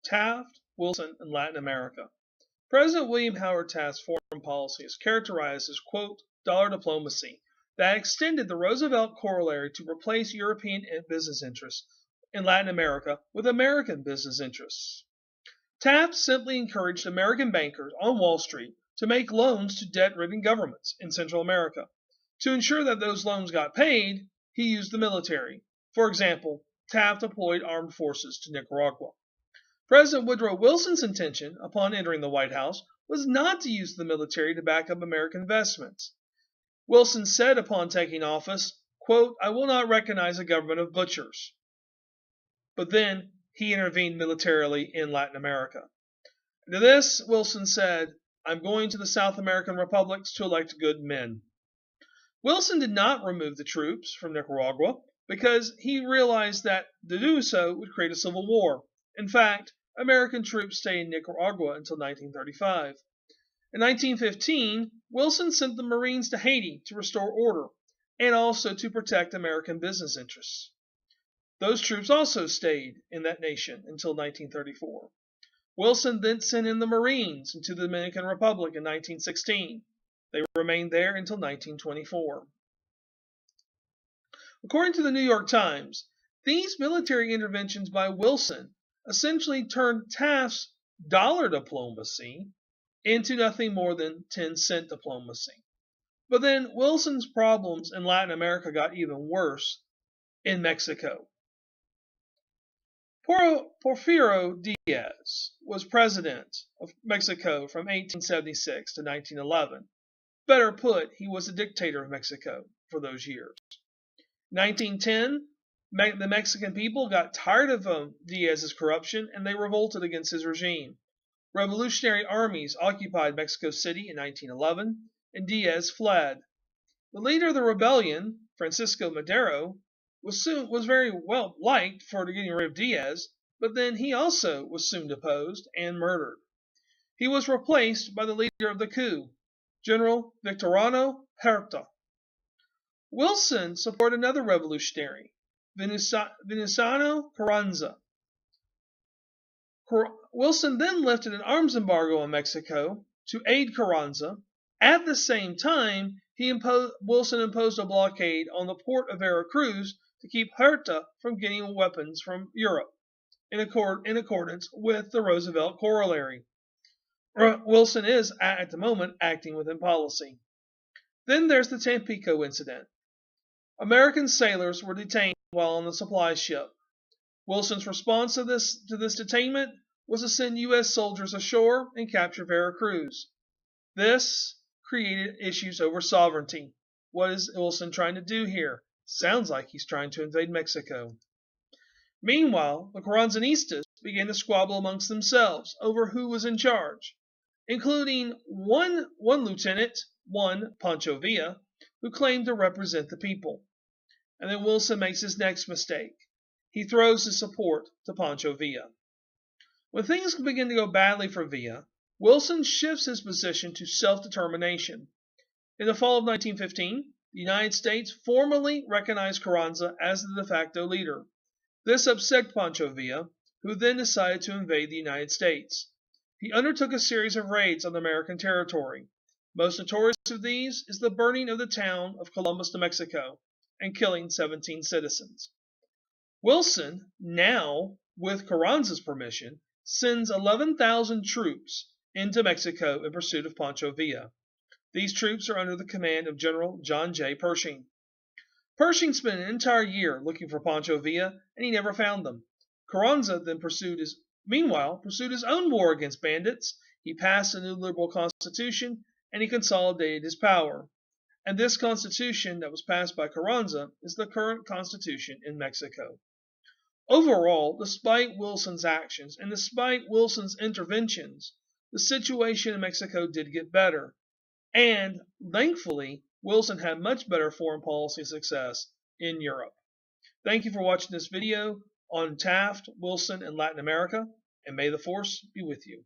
Taft, Wilson, and Latin America. President William Howard Taft's foreign policy is characterized as, quote, dollar diplomacy that extended the Roosevelt corollary to replace European business interests in Latin America with American business interests. Taft simply encouraged American bankers on Wall Street to make loans to debt-ridden governments in Central America. To ensure that those loans got paid, he used the military. For example, Taft deployed armed forces to Nicaragua. President Woodrow Wilson's intention upon entering the White House was not to use the military to back up American investments. Wilson said upon taking office, quote, I will not recognize a government of butchers. But then he intervened militarily in Latin America. To this, Wilson said, I'm going to the South American republics to elect good men. Wilson did not remove the troops from Nicaragua because he realized that to do so would create a civil war. In fact, American troops stayed in Nicaragua until 1935. In 1915, Wilson sent the Marines to Haiti to restore order and also to protect American business interests. Those troops also stayed in that nation until 1934. Wilson then sent in the Marines into the Dominican Republic in 1916. They remained there until 1924. According to the New York Times, these military interventions by Wilson essentially turned Taft's dollar diplomacy into nothing more than 10-cent diplomacy. But then Wilson's problems in Latin America got even worse in Mexico. Porfirio Diaz was president of Mexico from 1876 to 1911. Better put, he was the dictator of Mexico for those years. 1910, the Mexican people got tired of Diaz's corruption and they revolted against his regime. Revolutionary armies occupied Mexico City in 1911 and Diaz fled. The leader of the rebellion, Francisco Madero, was very well liked for getting rid of Diaz, but then he also was soon deposed and murdered. He was replaced by the leader of the coup, General Victoriano Huerta. Wilson supported another revolutionary, Venustiano Carranza. Wilson then lifted an arms embargo on Mexico to aid Carranza. At the same time, Wilson imposed a blockade on the port of Veracruz to keep Huerta from getting weapons from Europe, in accordance with the Roosevelt corollary. Wilson is, at the moment, acting within policy. Then there's the Tampico incident. American sailors were detained while on the supply ship. Wilson's response to this detainment was to send U.S. soldiers ashore and capture Veracruz. This created issues over sovereignty. What is Wilson trying to do here? Sounds like he's trying to invade Mexico. Meanwhile, the Carranzanistas began to squabble amongst themselves over who was in charge, including one lieutenant, Pancho Villa, who claimed to represent the people. And then Wilson makes his next mistake. He throws his support to Pancho Villa. When things begin to go badly for Villa, Wilson shifts his position to self-determination. In the fall of 1915, the United States formally recognized Carranza as the de facto leader. This upset Pancho Villa, who then decided to invade the United States. He undertook a series of raids on American territory. Most notorious of these is the burning of the town of Columbus, New Mexico, and killing 17 citizens. Wilson, now, with Carranza's permission, sends 11,000 troops into Mexico in pursuit of Pancho Villa. These troops are under the command of General John J. Pershing. Pershing spent an entire year looking for Pancho Villa, and he never found them. Carranza then pursued his own war against bandits. He passed a new liberal constitution, and he consolidated his power. And this constitution that was passed by Carranza is the current constitution in Mexico. Overall, despite Wilson's actions and despite Wilson's interventions, the situation in Mexico did get better. And, thankfully, Wilson had much better foreign policy success in Europe. Thank you for watching this video on Taft, Wilson, and Latin America, and may the force be with you.